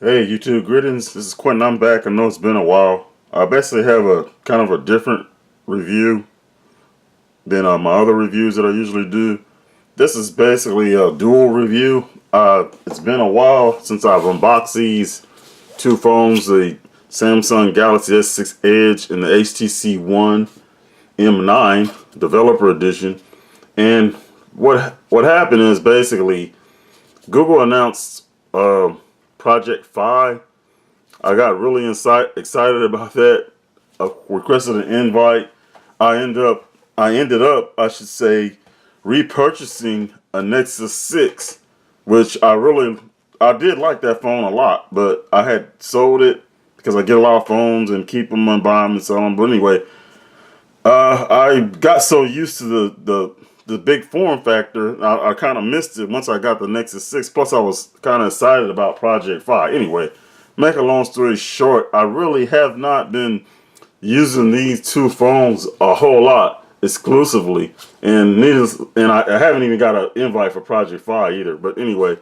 Hey YouTube, greetings. This is Quentin. I'm back. I know it's been a while. I basically have a kind of a different review than my other reviews that I usually do. This is basically a dual review. It's been a while since I've unboxed these two phones, the Samsung Galaxy S6 Edge and the HTC One M9 Developer Edition. And what happened is basically Google announced Project Fi. I got really excited about that. I requested an invite. I ended up, I should say, repurchasing a Nexus 6, which I did like that phone a lot, but I had sold it because I get a lot of phones and keep them and buy them and sell them. But anyway, I got so used to the big form factor, I kind of missed it once I got the Nexus 6. Plus, I was kind of excited about Project Fi. Anyway, make a long story short, I really have not been using these two phones a whole lot exclusively, and I haven't even got an invite for Project Fi either. But anyway,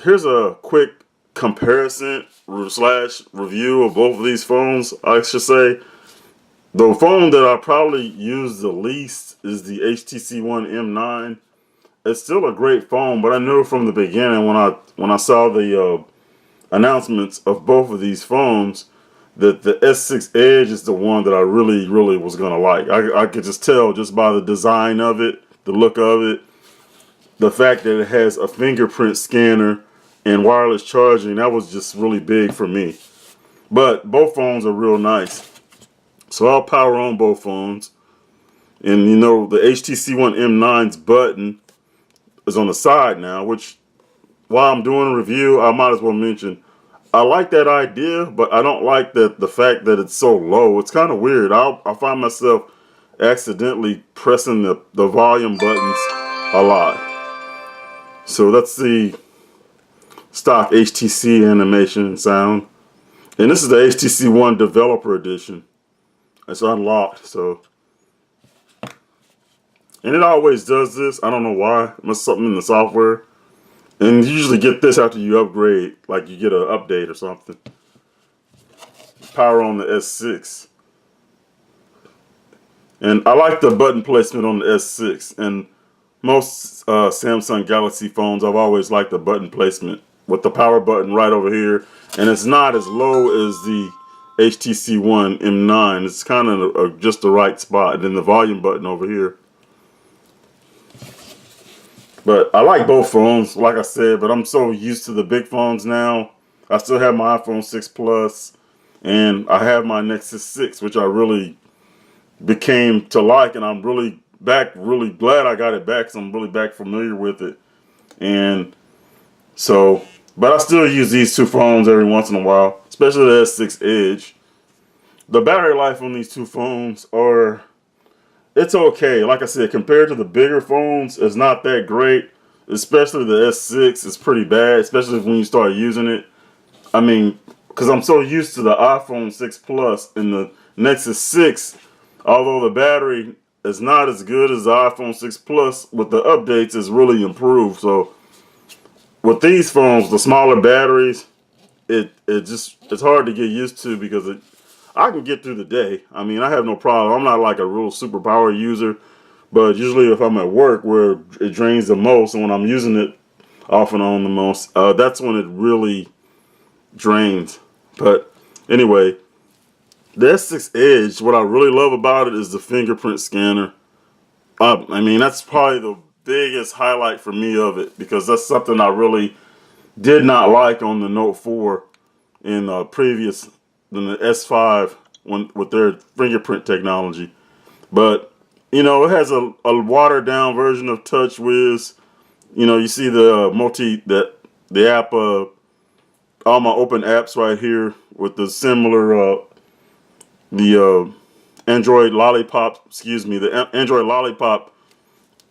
here's a quick comparison slash review of both of these phones, I should say. The phone that I probably use the least is the HTC One M9. It's still a great phone, but I knew from the beginning when I saw the announcements of both of these phones that the S6 Edge is the one that I really was gonna like. I could just tell just by the design of it, the look of it, the fact that it has a fingerprint scanner and wireless charging. That was just really big for me. But both phones are real nice. So I'll power on both phones. And you know, the HTC One M9's button is on the side now, which while I'm doing a review, I might as well mention I like that idea, but I don't like the fact that it's so low. It's kind of weird. I find myself accidentally pressing the volume buttons a lot. So that's the stock HTC animation sound. And this is the HTC One Developer Edition. It's unlocked, so. And it always does this. I don't know why. It must be something in the software. And you usually get this after you upgrade, like you get an update or something. Power on the S6. And I like the button placement on the S6. And most Samsung Galaxy phones, I've always liked the button placement with the power button right over here. And it's not as low as the HTC One M9. It's kind of just the right spot. And then the volume button over here. But I like both phones, like I said, but I'm so used to the big phones now. I still have my iPhone 6 Plus, and I have my Nexus 6, which I really became to like, and I'm really glad I got it back, because I'm really back familiar with it. And so, but I still use these two phones every once in a while, especially the S6 Edge. The battery life on these two phones it's okay. Like I said, compared to the bigger phones, it's not that great. Especially the S6 is pretty bad, especially when you start using it. I mean, because I'm so used to the iPhone 6 Plus and the Nexus 6, although the battery is not as good as the iPhone 6 Plus, with the updates it's really improved. So with these phones, the smaller batteries, it's hard to get used to because I can get through the day. I mean, I have no problem. I'm not like a real superpower user, but usually if I'm at work where it drains the most, and when I'm using it off and on the most, that's when it really drains. But anyway, the S6 Edge, what I really love about it is the fingerprint scanner. I mean, that's probably the biggest highlight for me of it, because that's something I really did not like on the Note 4 in previous than the S5 with their fingerprint technology. But you know, it has a watered down version of TouchWiz. You know, you see the app, all my open apps right here with the similar the Android Lollipop, the Android Lollipop,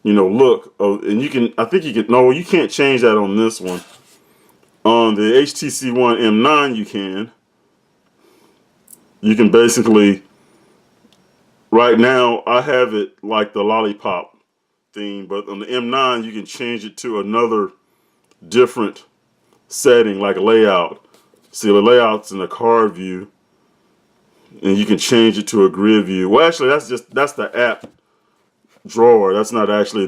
you know, look. And I think you can, no, you can't change that on this one. On the HTC One M9 you can. You can basically, right now I have it like the lollipop theme, but on the M9 you can change it to another different setting, like layout. See, the layout's in the card view, and you can change it to a grid view. Well, actually, that's the app drawer. That's not actually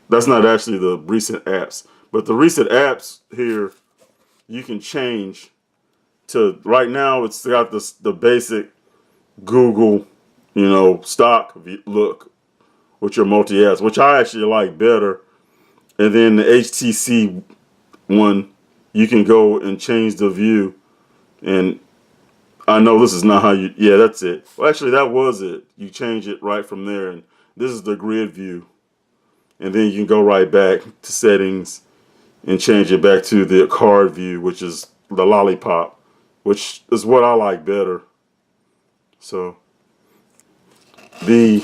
that's not actually the recent apps. But the recent apps here, you can change to, right now it's got the basic Google, stock look with your multi-apps, which I actually like better. And then the HTC one, you can go and change the view. And I know this is not how you, yeah, that's it. Well, actually, that was it. You change it right from there. And this is the grid view. And then you can go right back to settings and change it back to the card view, which is the lollipop, which is what I like better. So the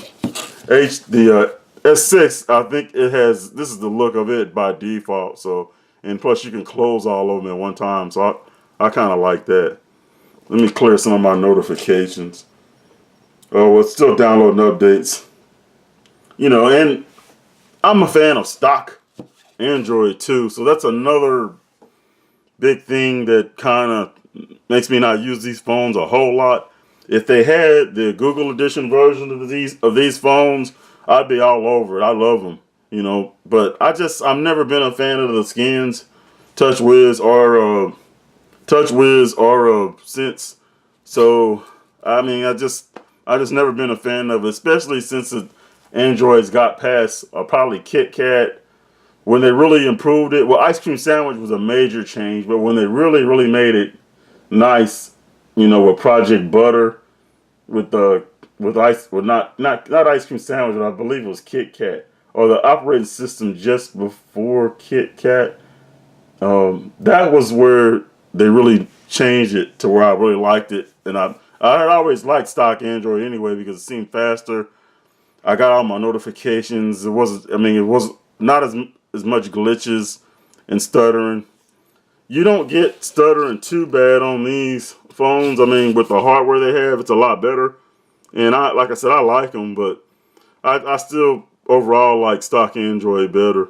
S6, I think it has, this is the look of it by default. So, and plus you can close all of them at one time. So I kind of like that. Let me clear some of my notifications. Oh, it's still downloading updates. And I'm a fan of stock Android too. So that's another big thing that kind of makes me not use these phones a whole lot. If they had the Google Edition version of these phones, I'd be all over it. I love them, But I've never been a fan of the skins, TouchWiz or Sense. So I mean, I just never been a fan of it, especially since Androids got past probably Kit Kat. When they really improved it, well, Ice Cream Sandwich was a major change, but when they really made it nice, with Project Butter, with not Ice Cream Sandwich, but I believe it was Kit Kat, or the operating system just before Kit Kat. That was where they really changed it to where I really liked it, and I had always liked stock Android anyway because it seemed faster. I got all my notifications. It was not as much glitches and stuttering. You don't get stuttering too bad on these phones. I mean, with the hardware they have, it's a lot better. And like I said, I like them, but I still overall like stock Android better.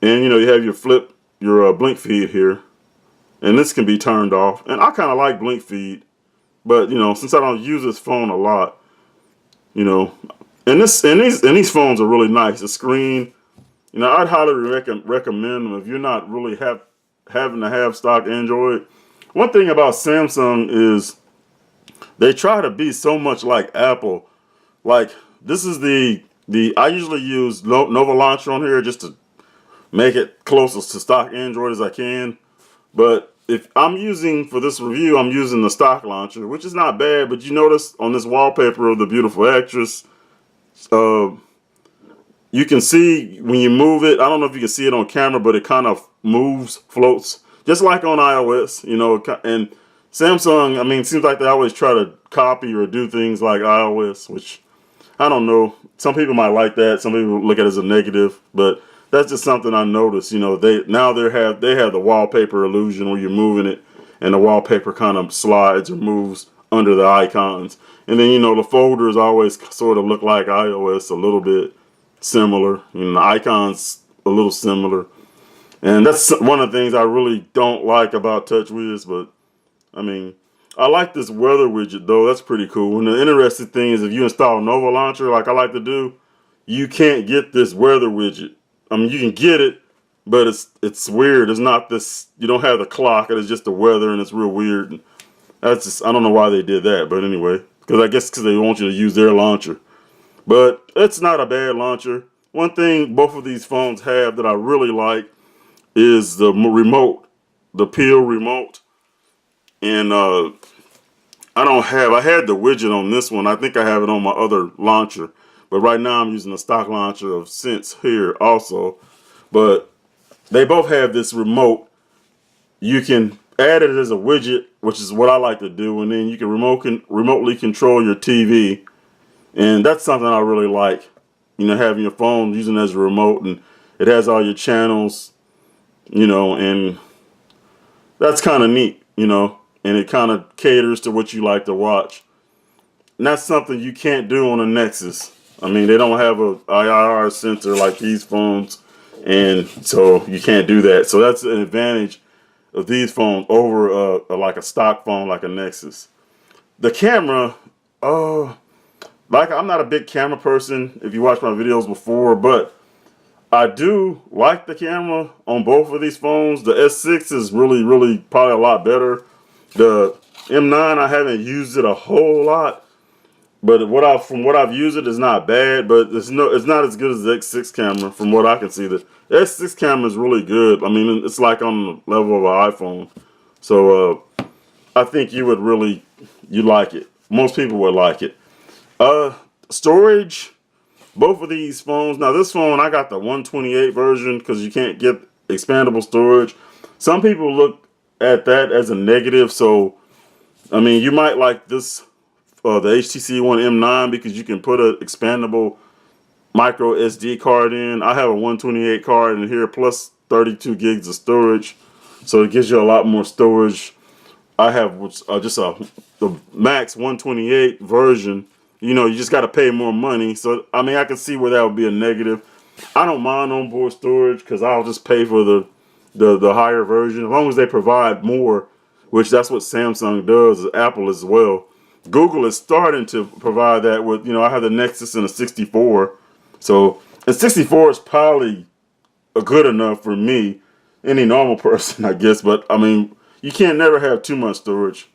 And you have your blink feed here, and this can be turned off. And I kind of like blink feed, but since I don't use this phone a lot, and these phones are really nice. The screen, I'd highly recommend them if you're not really having to have stock Android. One thing about Samsung is they try to be so much like Apple. Like, this is I usually use Nova Launcher on here just to make it closest to stock Android as I can. But if I'm using, for this review, I'm using the stock launcher, which is not bad, but you notice on this wallpaper of the beautiful actress, you can see when you move it, I don't know if you can see it on camera, but it kind of moves, floats, just like on iOS, and Samsung, I mean, it seems like they always try to copy or do things like iOS, which I don't know. Some people might like that. Some people look at it as a negative, but that's just something I noticed. They have the wallpaper illusion where you're moving it and the wallpaper kind of slides or moves under the icons. And then, the folders always sort of look like iOS, a little bit similar. The icons a little similar. And that's one of the things I really don't like about TouchWiz, but I mean, I like this weather widget though. That's pretty cool. And the interesting thing is if you install Nova Launcher like I like to do, you can't get this weather widget. I mean, you can get it, but it's weird. It's not this, you don't have the clock, it's just the weather, and it's real weird. And that's just, I don't know why they did that, but anyway, because they want you to use their launcher. But it's not a bad launcher. One thing both of these phones have that I really like is the remote, the Peel remote. And I had the widget on this one. I think I have it on my other launcher. But right now I'm using the stock launcher of Sense here also. But they both have this remote. You can add it as a widget, which is what I like to do. And then you can remotely control your TV. And that's something I really like. Having your phone, using it as a remote. And it has all your channels, and that's kind of neat, and it kind of caters to what you like to watch. And that's something you can't do on a Nexus. I mean, they don't have a IR sensor like these phones, and so you can't do that. So that's an advantage of these phones over like a stock phone like a Nexus. The camera, like I'm not a big camera person if you watch my videos before, but I do like the camera on both of these phones. The S6 is really probably a lot better. The M9 I haven't used it a whole lot, but from what I've used it is not bad, but it's not as good as the X6 camera from what I can see. The S6 camera is really good. I mean, it's like on the level of an iPhone. So I think you like it. Most people would like it. Storage, both of these phones. Now this phone, I got the 128 version because you can't get expandable storage. Some people look at that as a negative. So, I mean, you might like this, the HTC One M9 because you can put an expandable micro SD card in. I have a 128 card in here plus 32 gigs of storage. So it gives you a lot more storage. I have just the max 128 version. You know, you just got to pay more money. So, I mean, I can see where that would be a negative. I don't mind onboard storage because I'll just pay for the higher version as long as they provide more, which that's what Samsung does, Apple as well. Google is starting to provide that with, you know, I have the Nexus and a 64. So, and 64 is probably good enough for me, any normal person, I guess. But, I mean, you can't never have too much storage,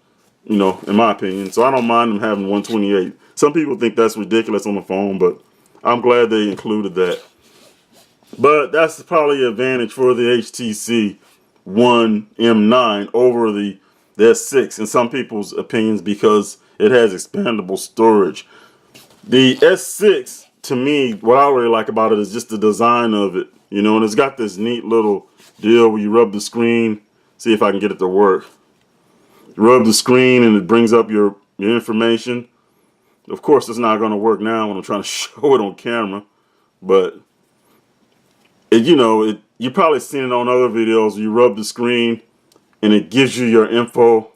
you know, in my opinion. So I don't mind them having 128. Some people think that's ridiculous on the phone, but I'm glad they included that. But that's probably an advantage for the HTC One M9 over the S6 in some people's opinions because it has expandable storage. The S6, to me, what I really like about it is just the design of it. You know, and it's got this neat little deal where you rub the screen. See if I can get it to work. Rub the screen and it brings up your information. Of course, it's not going to work now when I'm trying to show it on camera, but you've probably seen it on other videos. You rub the screen and it gives you your info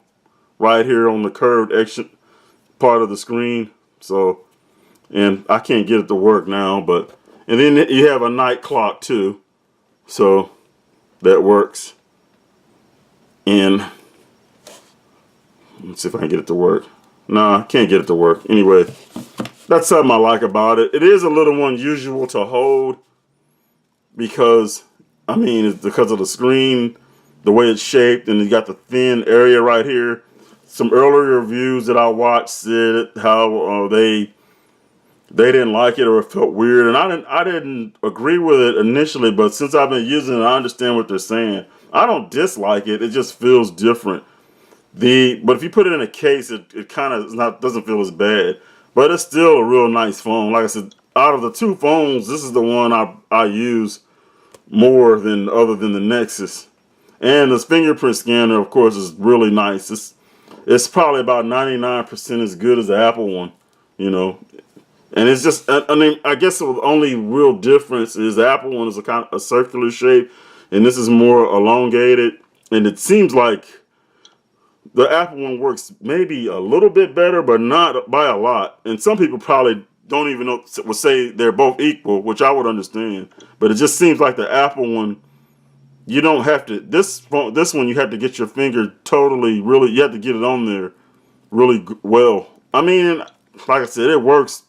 right here on the curved action part of the screen. So, and I can't get it to work now, and then you have a night clock too. So that works. And let's see if I can get it to work. Nah, I can't get it to work. Anyway, that's something I like about it. It is a little unusual to hold because, I mean, it's because of the screen, the way it's shaped, and you got the thin area right here. Some earlier reviews that I watched said how they didn't like it or it felt weird, and I didn't agree with it initially, but since I've been using it, I understand what they're saying. I don't dislike it. It just feels different. But if you put it in a case, it kind of doesn't feel as bad. But it's still a real nice phone. Like I said, out of the two phones, this is the one I use more than other than the Nexus. And this fingerprint scanner, of course, is really nice. It's probably about 99% as good as the Apple one, you know. And it's just, I mean, I guess the only real difference is the Apple one is a kind of a circular shape, and this is more elongated. And it seems like the Apple one works maybe a little bit better, but not by a lot. And some people probably don't even know, would say they're both equal, which I would understand. But it just seems like the Apple one, you don't have to, this one you have to get your finger totally, really, you have to get it on there really well. I mean, like I said, it works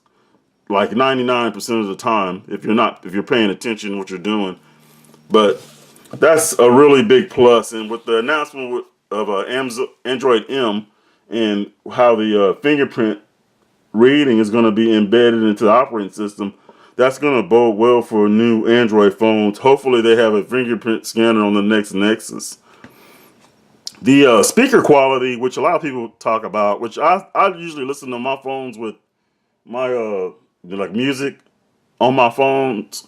like 99% of the time if you're paying attention to what you're doing. But that's a really big plus. And with the announcement of Android M and how the fingerprint reading is going to be embedded into the operating system, that's going to bode well for new Android phones. Hopefully they have a fingerprint scanner on the next Nexus. The speaker quality, which a lot of people talk about, which I usually listen to my phones with my like music on my phones.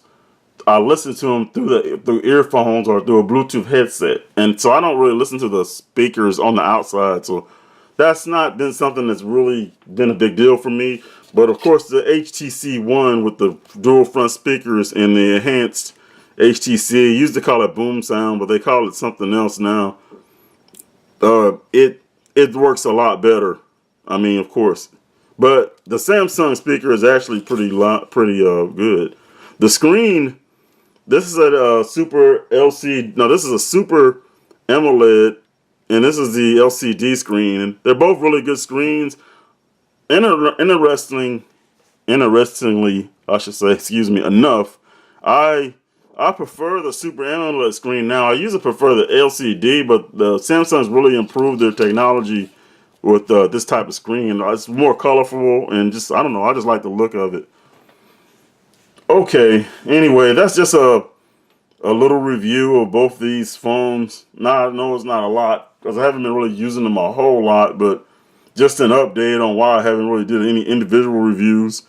I listen to them through earphones or through a Bluetooth headset, and so I don't really listen to the speakers on the outside. So that's not been something that's really been a big deal for me. But of course, the HTC One with the dual front speakers and the enhanced HTC, used to call it boom sound, but they call it something else now. It works a lot better. I mean, of course, but the Samsung speaker is actually pretty good. The screen This is a Super LCD. No, this is a Super AMOLED, and this is the LCD screen. And they're both really good screens. Interestingly, I should say, excuse me, enough. I prefer the Super AMOLED screen now. I usually prefer the LCD, but the Samsung's really improved their technology with this type of screen. It's more colorful and just, I don't know, I just like the look of it. Okay, anyway, that's just a little review of both these phones. Now, I know it's not a lot because I haven't been really using them a whole lot, but just an update on why I haven't really did any individual reviews.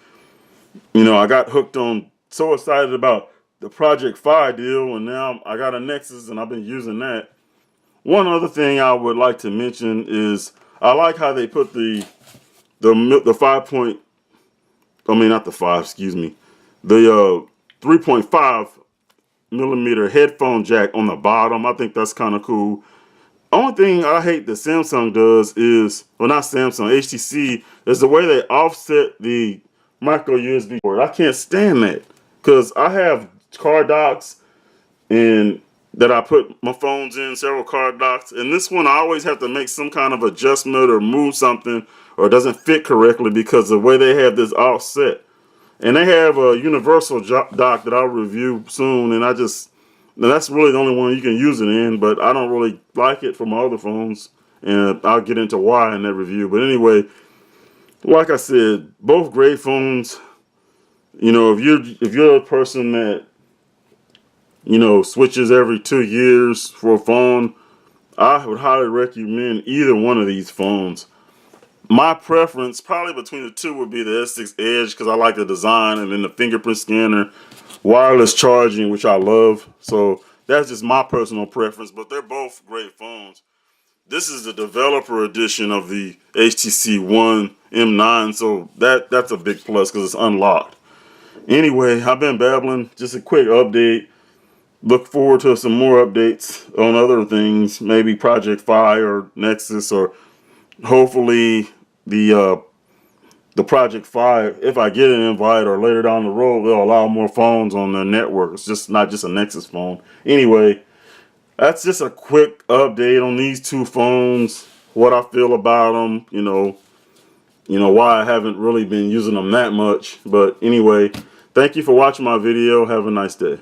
You know, I got hooked on, so excited about the Project Fi deal, and now I got a Nexus and I've been using that. One other thing I would like to mention is I like how they put the 5 I mean not the 5, excuse me, the 3.5 millimeter headphone jack on the bottom. I think that's kind of cool. Only thing I hate that Samsung does is, well, not Samsung, HTC, is the way they offset the micro USB port. I can't stand that because I have card docks and that I put my phones in, several card docks, and this one I always have to make some kind of adjustment or move something, or it doesn't fit correctly because of the way they have this offset. And they have a universal dock that I'll review soon, and that's really the only one you can use it in, but I don't really like it for my other phones, and I'll get into why in that review. But anyway, like I said, both great phones. You know, if you're a person that, you know, switches every 2 years for a phone, I would highly recommend either one of these phones. My preference, probably between the two, would be the S6 Edge because I like the design, and then the fingerprint scanner, wireless charging, which I love. So that's just my personal preference, but they're both great phones. This is the developer edition of the HTC One M9, so that's a big plus because it's unlocked. Anyway, I've been babbling. Just a quick update. Look forward to some more updates on other things, maybe Project Fi or Nexus, or hopefully the Project Fi. If I get an invite or later down the road, they'll allow more phones on their network. It's just not just a Nexus phone. Anyway, that's just a quick update on these two phones, what I feel about them, you know, why I haven't really been using them that much. But anyway, thank you for watching my video. Have a nice day.